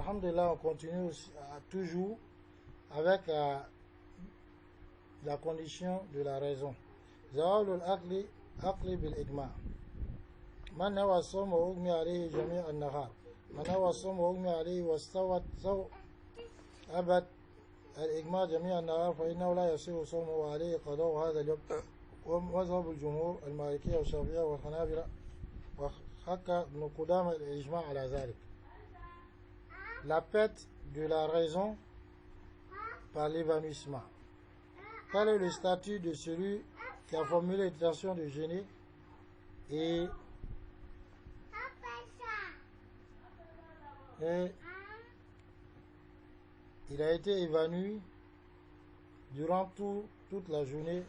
Alhamdulillah, on continue toujours avec la condition de la raison. Zawalul aqli bil igma. Man nawa som wa ugmi alayhi jami' an-nahar. Man nawa som wa ugmi alayhi wastawat saw abad الإجماع جميع النهار فإنه لا يصير صومه وعليه قضاء هذا اليوم ومذهب الجمهور المالكية والشافعية والحنابلة وحكى ابن قدامة الإجماع على ذلك. La perte de la raison par l'évanouissement. Quel est le statut de celui qui a formulé l'intention de jeûner et il a été évanoui durant toute la journée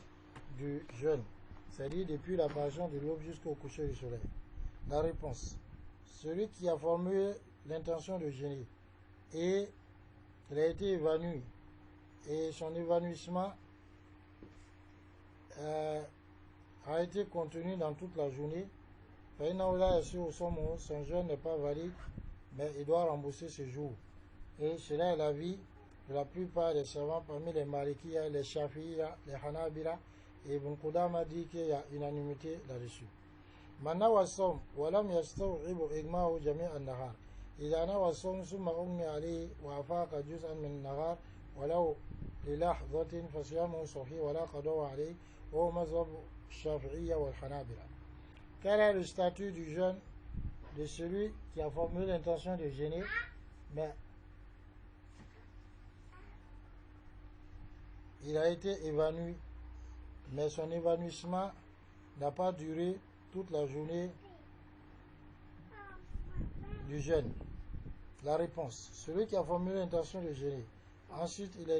du jeûne, c'est-à-dire depuis l'apparition de l'aube jusqu'au coucher du soleil? La réponse: celui qui a formulé l'intention de jeûner et il a été évanoui et son évanouissement a été contenu dans toute la journée, son jeûne n'est pas valide, mais il doit rembourser ce jour. Et cela est l'avis de la plupart des savants parmi les Malikiya, les Shafi'iyya, les Hanabila, et Ibn Qudama dit qu'il y a unanimité là-dessus. Man nawa som wa lam yastaw'ibu igma'u jami' an-nahar. إذا نوى الصوم ثم أغمي عليه وأفاق جزءا من النهار ولو للحظة فصيامه صحيح ولا قضاء عليه وهو مذهب الشافعية والحنابلة. Quel est le statut du jeûne de celui qui a formulé l'intention de jeûner, mais il a été évanoui, mais son évanouissement n'a pas duré toute la journée du jeûne? La réponse: celui qui a formulé l'intention de jeûner, ensuite il a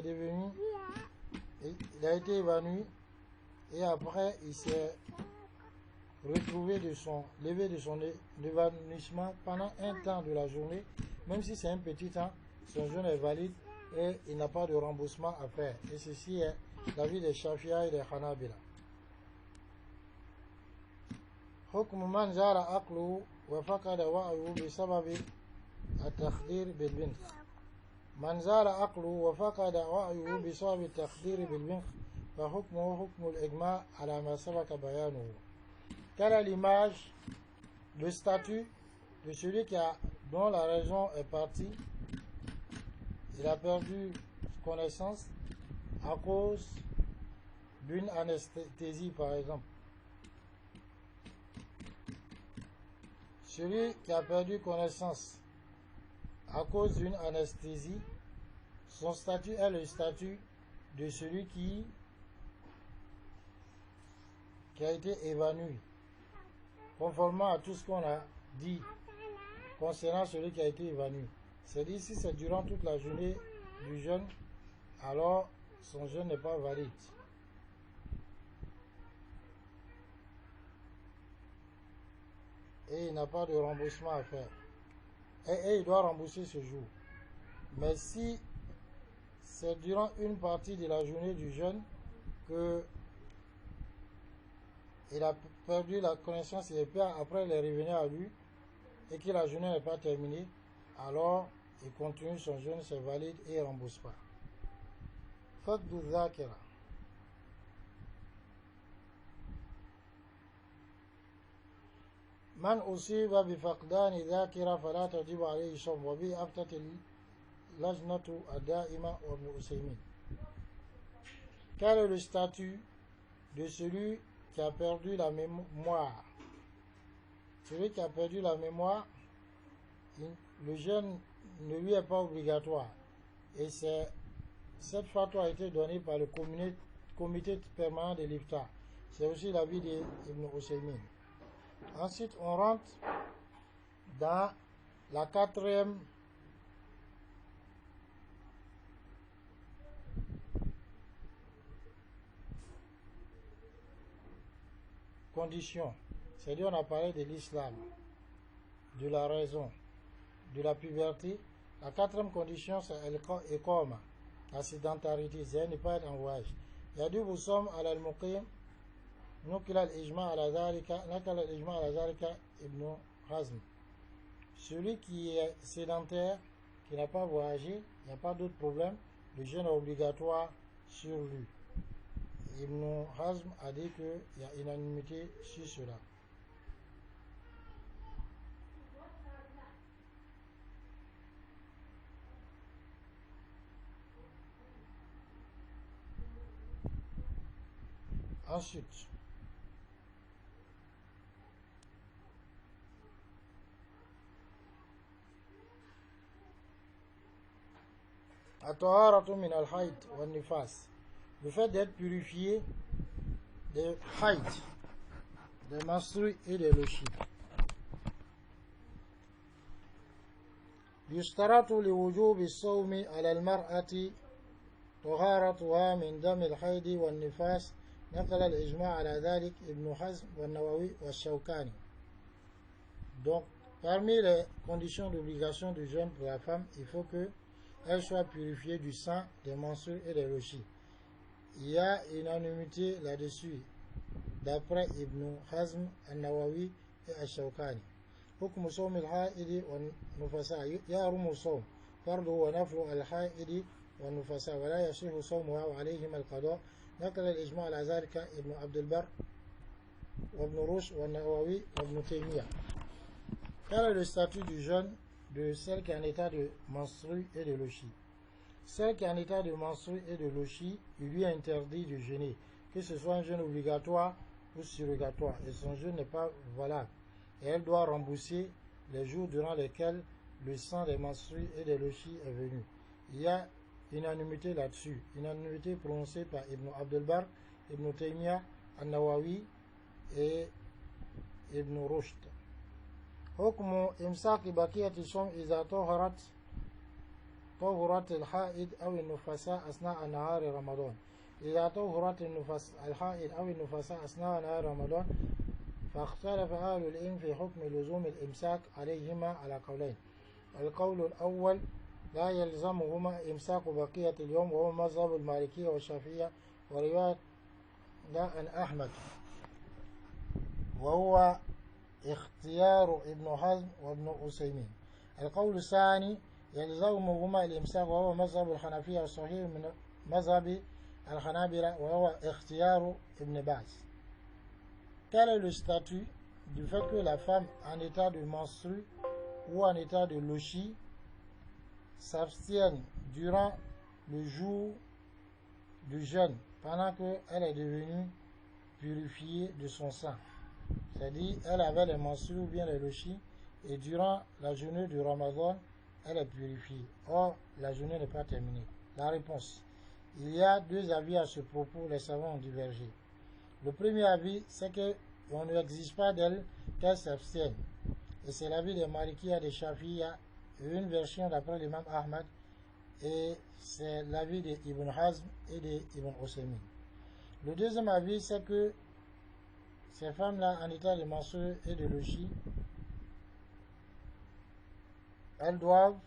été évanoui et après il s'est retrouvé levé de son évanouissement pendant un temps de la journée, même si c'est un petit temps, son jeûne est valide et il n'a pas de remboursement à faire. Et ceci est l'avis des Shafi'a et des Hanabila. حكم من زال عقله وفقد وعيه بسبب التخدير بالبنخ. من زال عقله وفقد وعيه بسبب التخدير بالبنخ فحكمه حكم الإجماع على ما سبق بيانه. Quelle est l'image, le statut de celui dont la raison est partie? Il a perdu connaissance à cause d'une anesthésie, par exemple. Celui qui a perdu connaissance à cause d'une anesthésie, son statut est le statut de celui qui a été évanoui, conformément à tout ce qu'on a dit concernant celui qui a été évanoui. C'est-à-dire, si c'est durant toute la journée du jeûne, alors son jeûne n'est pas valide. Et il n'a pas de remboursement à faire. Et il doit rembourser ce jour. Mais si c'est durant une partie de la journée du jeûne que il a perdu la connaissance et après il est revenu à lui et que la journée n'est pas terminée, alors il continue son jeûne, c'est valide et il ne rembourse pas. Faqdu dhakira. من أصيب بفقدان ذاكرة فلا تجب عليه صوم وبه أفتت اللجنة الدائمة وابن عثيمين. Quel est le statut de celui qui a perdu la mémoire? Celui qui a perdu la mémoire, le jeûne ne lui est pas obligatoire. Et cette fatwa a été donnée par le comité permanent de l'Ifta. C'est aussi l'avis d'Ibn Uthaymin. Ensuite, on rentre dans la quatrième condition. C'est-à-dire, on a parlé de l'islam, de la raison, de la puberté. La quatrième condition, c'est l'école, la sédentarité, c'est ne pas être en voyage. Il y a deux boussom à l'al-muqim. نقل الإجماع على ذلك ابن Hazm. Celui qui est sédentaire, qui n'a pas voyagé, il n'y a pas d'autre problème, le jeûne est obligatoire sur lui. Ibn Hazm a dit qu'il y a unanimité sur cela. Ensuite, at-taharatu min al-hayd wa nifas, le fait d'être purifié des hayd, des menstrues et des lochis. يشترط لوجوب الصوم على المرأة طهارتها من دم الحيض والنفاس نقل الإجماع على ذلك ابن حزم والنووي والشوكاني. Donc, parmi les conditions d'obligation du jeûne pour la femme, il faut qu'elle soit purifiée du sang, des menstrues et des lochis. Il y a unanimité là-dessus, d'après Ibn Hazm, Al-Nawawi et Al-Shawkani. حكم صوم الحائض والنفساء يحرم الصوم فرضه ونفل الحائض والنفساء ولا يصح صومها وعليهما القضاء نقل الإجماع على ذلك ابن عبد البر وابن رشد والنووي وابن تيمية. Quel est le statut du jeûne de celle qui est en état de menstrue et de lochie? Celle qui est en état de menstrue et de lochie, il lui est interdit de jeûner, que ce soit un jeûne obligatoire ou surrogatoire, et son jeûne n'est pas valable. Et elle doit rembourser les jours durant lesquels le sang des menstrues et des lochis est venu. Il y a unanimité là-dessus, unanimité prononcée par Ibn Abdel Bar, Ibn Taymiyyah, An-Nawawi et Ibn Rushd. حكم إمساك بقية الصوم إذا طهرت الحائض أو النفساء أثناء نهار رمضان. إذا طهرت الحائض أو النفساء أثناء نهار رمضان فاختلف أهل العلم في حكم لزوم الإمساك عليهما على قولين. القول الأول لا يلزمهما إمساك بقية اليوم وهو مذهب المالكية والشافعية ورواية عن أحمد وهو اختيار ابن حزم وابن عثيمين. القول الثاني يلزمهما الإمساك وهو مذهب الحنفية والصحيح من مذهب الحنابلة وهو اختيار ابن باز. Quel est le statut du fait que la femme en état de menstrue ou en état de lochie s'abstienne durant le jour du jeûne pendant qu'elle est devenue purifiée de son sang? C'est-à-dire, elle avait les menstrues ou bien les lochis et durant la journée du Ramadan, elle est purifiée. Or, la journée n'est pas terminée. La réponse. Il y a deux avis à ce propos, les savants ont divergé. Le premier avis, c'est qu'on ne exige pas d'elle qu'elle s'abstienne. Et c'est l'avis des Malikiya, des Shafiya, et une version d'après l'imam Ahmad, et c'est l'avis d'Ibn Hazm et d'Ibn Usaymin. Le deuxième avis, c'est que ces femmes-là, en état de menstrues et de lochis, elles doivent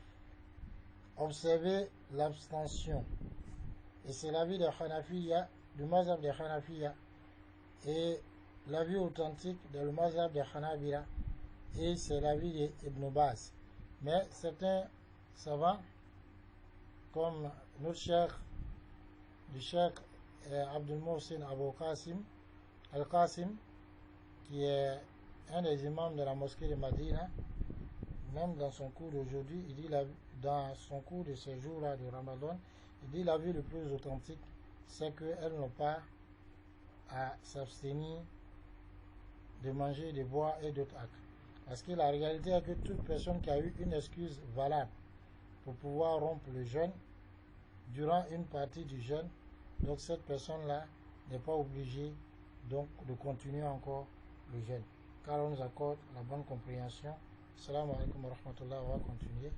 observer l'abstention. Et c'est l'avis des Hanafiya, du mazhab des Hanafiya, et l'avis authentique de le mazhab des Hanabila, et c'est l'avis d'Ibn Baz. Mais certains savants, comme notre cheikh, le cheikh Abdul Mohsin Abu Qasim, Al-Qasim, qui est un des imams de la mosquée de Madina, même dans son cours d'aujourd'hui, il dit dans son cours de ces jours-là de Ramadan, il dit l'avis le plus authentique, c'est qu'elles n'ont pas à s'abstenir de manger, de boire et d'autres actes. Parce que la réalité est que toute personne qui a eu une excuse valable pour pouvoir rompre le jeûne durant une partie du jeûne, donc cette personne-là n'est pas obligée donc de continuer encore le jeûne. Car on nous accorde la bonne compréhension. Assalamu alaikum wa rahmatullah, on va continuer.